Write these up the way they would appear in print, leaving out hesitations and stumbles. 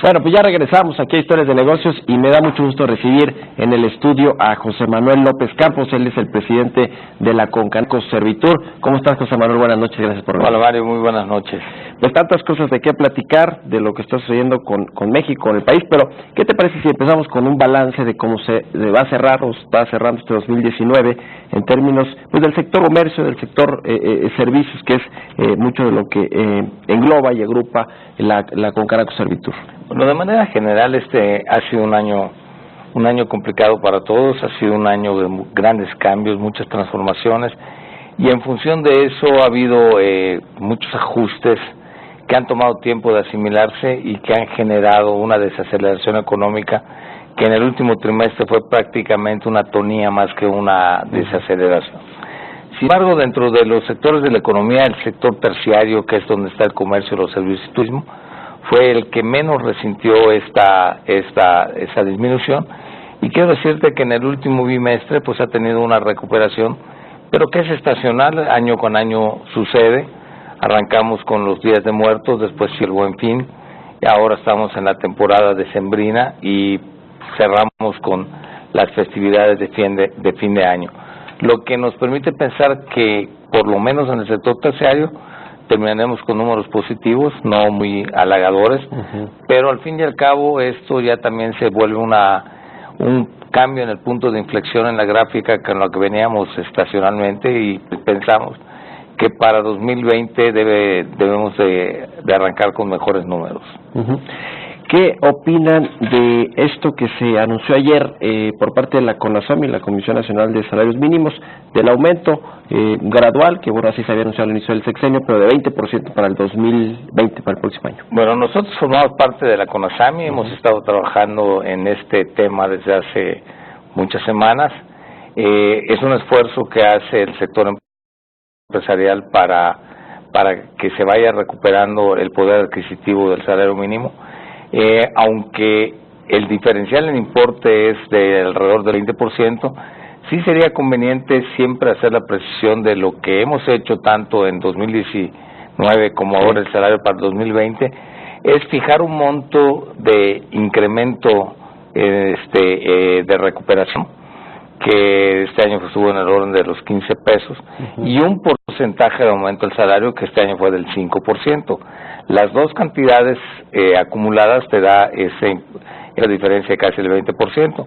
Bueno, pues ya regresamos aquí a Historias de Negocios y me da mucho gusto recibir en el estudio a José Manuel López Campos. Él es el presidente de la Concanaco Servitur. ¿Cómo estás, José Manuel? Buenas noches, gracias por venir. Hola, Mario, muy buenas noches. Pues tantas cosas de qué platicar, de lo que está sucediendo con México, con el país, pero ¿qué te parece si empezamos con un balance de cómo se va a cerrar o está cerrando este 2019 en términos pues del sector comercio, del sector servicios, que es mucho de lo que engloba y agrupa la Concanaco Servitur? Bueno, de manera general ha sido un año complicado para todos, ha sido un año de grandes cambios, muchas transformaciones, y en función de eso ha habido muchos ajustes que han tomado tiempo de asimilarse y que han generado una desaceleración económica que en el último trimestre fue prácticamente una tonía más que una desaceleración. Sin embargo, dentro de los sectores de la economía, el sector terciario, que es donde está el comercio, los servicios y turismo, fue el que menos resintió esa disminución, y quiero decirte que en el último bimestre pues ha tenido una recuperación, pero que es estacional, año con año sucede. Arrancamos con los días de muertos, después el Buen Fin, y ahora estamos en la temporada decembrina y cerramos con las festividades de fin de año, lo que nos permite pensar que por lo menos en el sector terciario terminaremos con números positivos, no muy halagadores, pero al fin y al cabo esto ya también se vuelve un cambio en el punto de inflexión en la gráfica con lo que veníamos estacionalmente, y pensamos que para 2020 debemos de arrancar con mejores números. ¿Qué opinan de esto que se anunció ayer por parte de la CONASAMI, la Comisión Nacional de Salarios Mínimos, del aumento gradual, que bueno, así se había anunciado al inicio del sexenio, pero de 20% para el 2020, para el próximo año? Bueno, nosotros formamos parte de la CONASAMI, hemos estado trabajando en este tema desde hace muchas semanas. Es un esfuerzo que hace el sector empresarial para que se vaya recuperando el poder adquisitivo del salario mínimo. Aunque el diferencial en importe es de alrededor del 20%, sí sería conveniente siempre hacer la precisión de lo que hemos hecho tanto en 2019 como ahora el salario para 2020, es fijar un monto de incremento de recuperación, que este año estuvo en el orden de los 15 pesos, y un porcentaje de aumento del salario que este año fue del 5%. Las dos cantidades acumuladas te da esa diferencia de casi el 20%,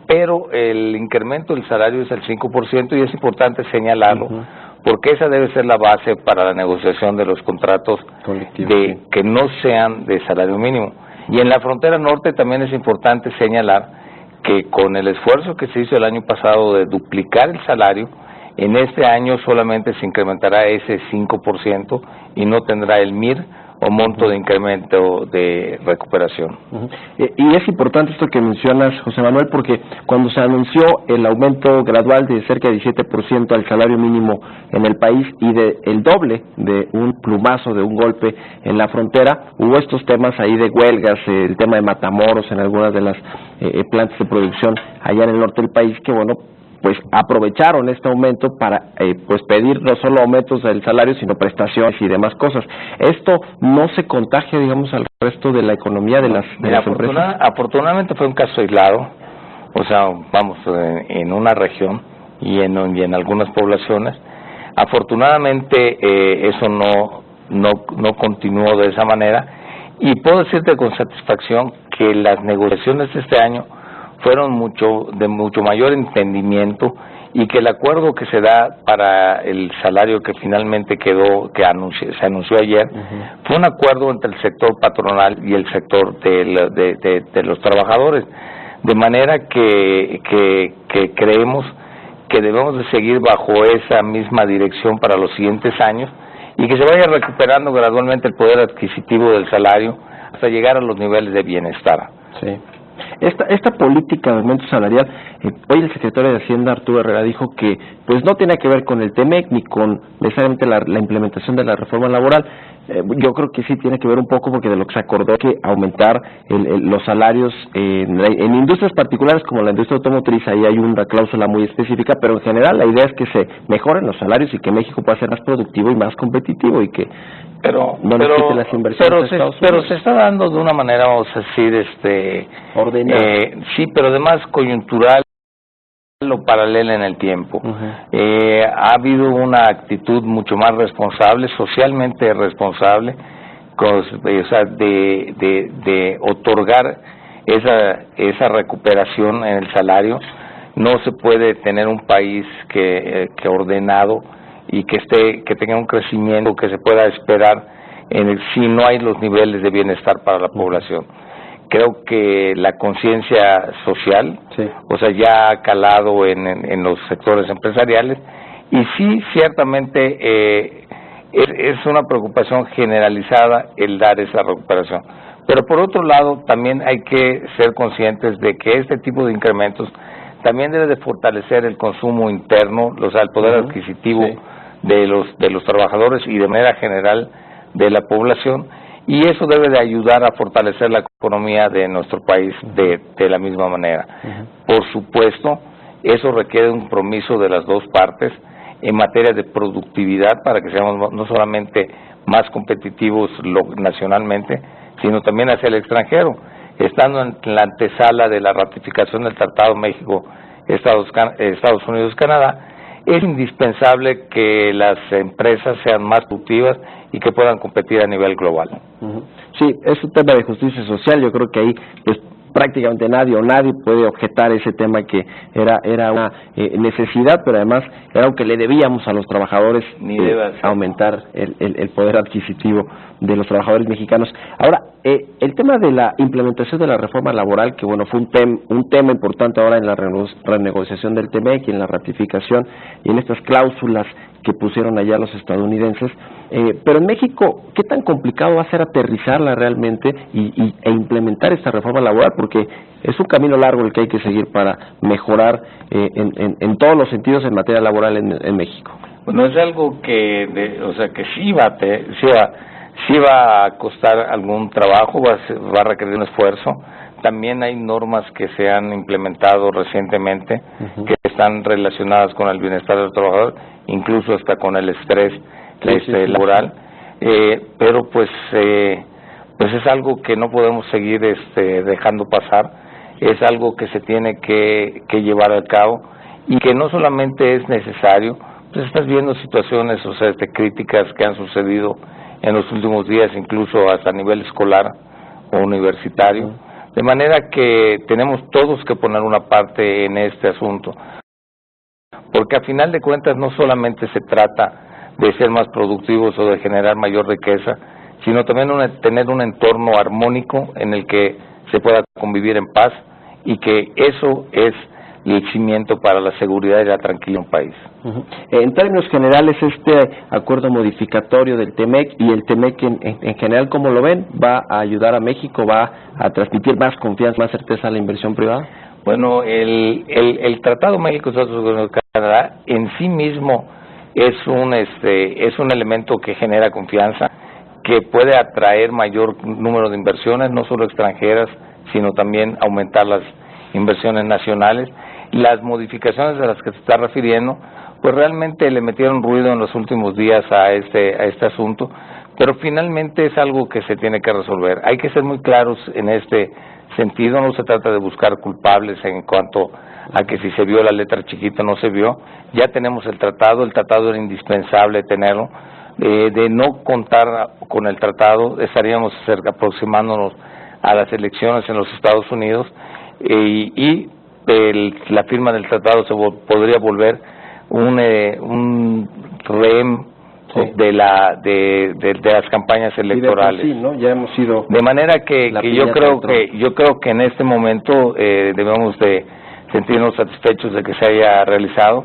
pero el incremento del salario es el 5%, y es importante señalarlo, porque esa debe ser la base para la negociación de los contratos que no sean de salario mínimo. Y en la frontera norte también es importante señalar que con el esfuerzo que se hizo el año pasado de duplicar el salario, en este año solamente se incrementará ese 5% y no tendrá el MIR o monto de incremento de recuperación. Y es importante esto que mencionas, José Manuel, porque cuando se anunció el aumento gradual de cerca de 17% al salario mínimo en el país y el doble de un plumazo, de un golpe en la frontera, hubo estos temas ahí de huelgas, el tema de Matamoros en algunas de las plantas de producción allá en el norte del país, que bueno, pues aprovecharon este aumento para pues pedir no solo aumentos del salario, sino prestaciones y demás cosas. ¿Esto no se contagia, digamos, al resto de la economía de las empresas? Afortunadamente fue un caso aislado, o sea, vamos, en una región y en algunas poblaciones. Afortunadamente eso no continuó de esa manera, y puedo decirte con satisfacción que las negociaciones de este año fueron de mucho mayor entendimiento, y que el acuerdo que se da para el salario que finalmente se anunció ayer, fue un acuerdo entre el sector patronal y el sector de los trabajadores, de manera que creemos que debemos de seguir bajo esa misma dirección para los siguientes años, y que se vaya recuperando gradualmente el poder adquisitivo del salario hasta llegar a los niveles de bienestar. Sí. Esta política de aumento salarial, hoy el secretario de Hacienda, Arturo Herrera, dijo que pues no tiene que ver con el TEMEC ni con necesariamente la implementación de la reforma laboral. Yo creo que sí tiene que ver un poco, porque de lo que se acordó que aumentar los salarios en industrias particulares como la industria automotriz, ahí hay una cláusula muy específica, pero en general la idea es que se mejoren los salarios y que México pueda ser más productivo y más competitivo, y que pero las inversiones pero se está dando de una manera, vamos a decir, ordenada. Sí, pero además coyuntural o paralela en el tiempo. Ha habido una actitud mucho más responsable, socialmente responsable, o sea, de otorgar esa recuperación en el salario. No se puede tener un país que ordenado y que tenga un crecimiento que se pueda esperar si no hay los niveles de bienestar para la población. Creo que la conciencia social, o sea, ya ha calado en los sectores empresariales, y sí, ciertamente es una preocupación generalizada el dar esa recuperación. Pero por otro lado, también hay que ser conscientes de que este tipo de incrementos también debe de fortalecer el consumo interno, o sea, el poder adquisitivo de los trabajadores y de manera general de la población, y eso debe de ayudar a fortalecer la economía de nuestro país de la misma manera. Por supuesto, eso requiere un compromiso de las dos partes en materia de productividad para que seamos no solamente más competitivos nacionalmente, sino también hacia el extranjero. Estando en la antesala de la ratificación del Tratado Estados Unidos-Canadá, es indispensable que las empresas sean más productivas y que puedan competir a nivel global. Sí, es un tema de justicia social. Yo creo que ahí prácticamente nadie puede objetar ese tema, que era una necesidad, pero además era algo que le debíamos a los trabajadores, aumentar el poder adquisitivo de los trabajadores mexicanos. Ahora, el tema de la implementación de la reforma laboral, que bueno, fue un tema importante ahora en la renegociación del TEMEC y en la ratificación y en estas cláusulas que pusieron allá los estadounidenses, pero en México, ¿qué tan complicado va a ser aterrizarla realmente e implementar esta reforma laboral? Porque es un camino largo el que hay que seguir para mejorar en todos los sentidos en materia laboral en México. Bueno, es algo que sí va a costar algún trabajo, va a requerir un esfuerzo. También hay normas que se han implementado recientemente que están relacionadas con el bienestar del trabajador, incluso hasta con el estrés laboral, pero pues es algo que no podemos seguir dejando pasar. Es algo que se tiene que llevar a cabo, y que no solamente es necesario, pues estás viendo situaciones, o sea, críticas que han sucedido en los últimos días, incluso hasta a nivel escolar o universitario, de manera que tenemos todos que poner una parte en este asunto, porque a final de cuentas no solamente se trata de ser más productivos o de generar mayor riqueza, sino también tener un entorno armónico en el que se pueda convivir en paz, y que eso es el cimiento para la seguridad y la tranquilidad de un país. En términos generales, este acuerdo modificatorio del TEMEC y el TEMEC en general, ¿cómo lo ven? ¿Va a ayudar a México? ¿Va a transmitir más confianza, más certeza a la inversión privada? Bueno, el Tratado México-Estados Unidos-Canadá en sí mismo es un elemento que genera confianza, que puede atraer mayor número de inversiones, no solo extranjeras, sino también aumentar las inversiones nacionales. Las modificaciones a las que se está refiriendo, pues realmente le metieron ruido en los últimos días a este asunto, pero finalmente es algo que se tiene que resolver. Hay que ser muy claros en este sentido. No se trata de buscar culpables en cuanto a que si se vio la letra chiquita o no se vio. Ya tenemos el tratado era indispensable tenerlo. De no contar con el tratado, estaríamos aproximándonos a las elecciones en los Estados Unidos, y la firma del tratado podría volver un rehén de las campañas electorales. Sí, ¿no? Ya hemos sido. De manera que yo creo que en este momento debemos de sentirnos satisfechos de que se haya realizado.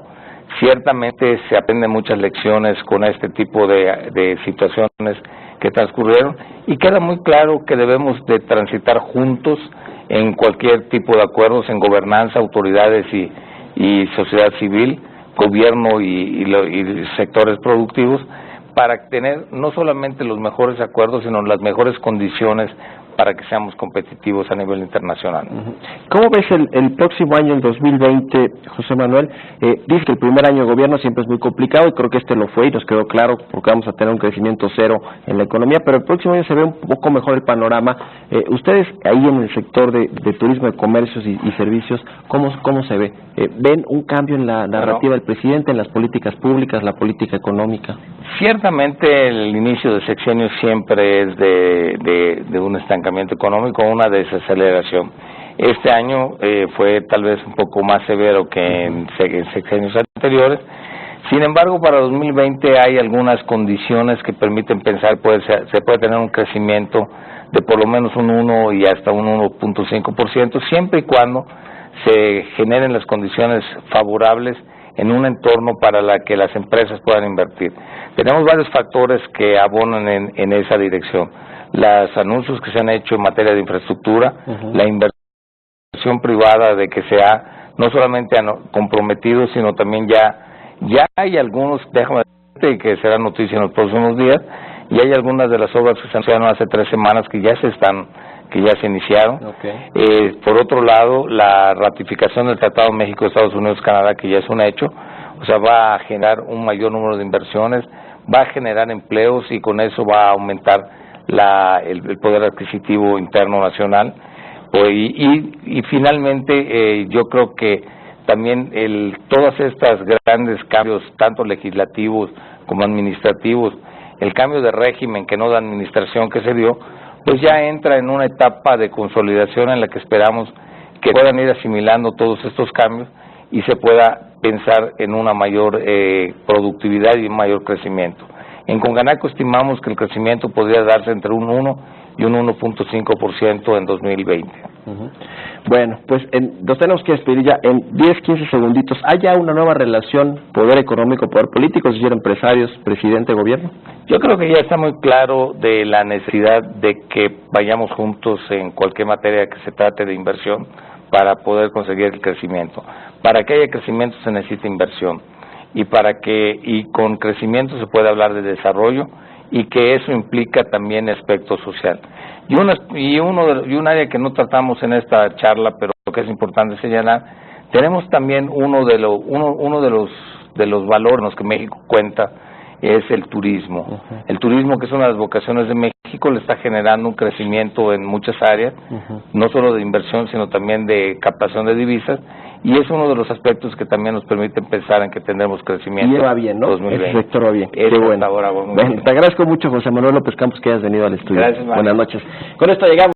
Ciertamente se aprenden muchas lecciones con este tipo de situaciones que transcurrieron, y queda muy claro que debemos de transitar juntos en cualquier tipo de acuerdos, en gobernanza, autoridades y sociedad civil, gobierno y sectores productivos, para tener no solamente los mejores acuerdos, sino las mejores condiciones para que seamos competitivos a nivel internacional. ¿Cómo ves el próximo año, el 2020, José Manuel? Dice que el primer año de gobierno siempre es muy complicado y creo que este lo fue y nos quedó claro porque vamos a tener un crecimiento cero en la economía, pero el próximo año se ve un poco mejor el panorama. Ustedes ahí en el sector de turismo, de comercios y servicios, ¿cómo se ve? ¿Ven un cambio en la narrativa del presidente, en las políticas públicas, la política económica? Ciertamente el inicio de sexenio siempre es de un estancamiento económico, una desaceleración. Este año fue tal vez un poco más severo que en sexenios anteriores. Sin embargo, para 2020 hay algunas condiciones que permiten pensar se puede tener un crecimiento de por lo menos un 1 y hasta un 1.5%, siempre y cuando se generen las condiciones favorables en un entorno para la que las empresas puedan invertir. Tenemos varios factores que abonan en esa dirección. Los anuncios que se han hecho en materia de infraestructura, la inversión privada de que se ha no solamente comprometido, sino también ya hay algunos, déjame decirte que será noticia en los próximos días, y hay algunas de las obras que se anunciaron hace 3 semanas que ya se iniciaron. Por otro lado, la ratificación del Tratado México, Estados Unidos, Canadá, que ya es un hecho, o sea, va a generar un mayor número de inversiones, va a generar empleos y con eso va a aumentar el poder adquisitivo interno nacional. Y finalmente, yo creo que también todas estas grandes cambios, tanto legislativos como administrativos, el cambio de régimen que no de administración que se dio, pues ya entra en una etapa de consolidación en la que esperamos que puedan ir asimilando todos estos cambios y se pueda pensar en una mayor productividad y un mayor crecimiento. En Conganaco estimamos que el crecimiento podría darse entre un 1 y un 1.5% en 2020. Bueno, pues nos tenemos que despedir ya en 10, 15 segunditos. ¿Hay ya una nueva relación poder económico, poder político, es decir, empresarios, presidente, gobierno? Yo creo que ya está muy claro de la necesidad de que vayamos juntos en cualquier materia que se trate de inversión para poder conseguir el crecimiento. Para que haya crecimiento se necesita inversión y con crecimiento se puede hablar de desarrollo y que eso implica también aspecto social. Y un área que no tratamos en esta charla, pero que es importante señalar, tenemos también uno de los valores en los que México cuenta, es el turismo. El turismo, que es una de las vocaciones de México, le está generando un crecimiento en muchas áreas, no solo de inversión, sino también de captación de divisas, y es uno de los aspectos que también nos permiten pensar en que tendremos crecimiento. Y va bien, ¿no? 2020. Ese sector va bien. Qué bueno. Ahora, Bueno, te agradezco mucho, José Manuel López Campos, que hayas venido al estudio. Gracias, Mario. Buenas noches. Con esto llegamos.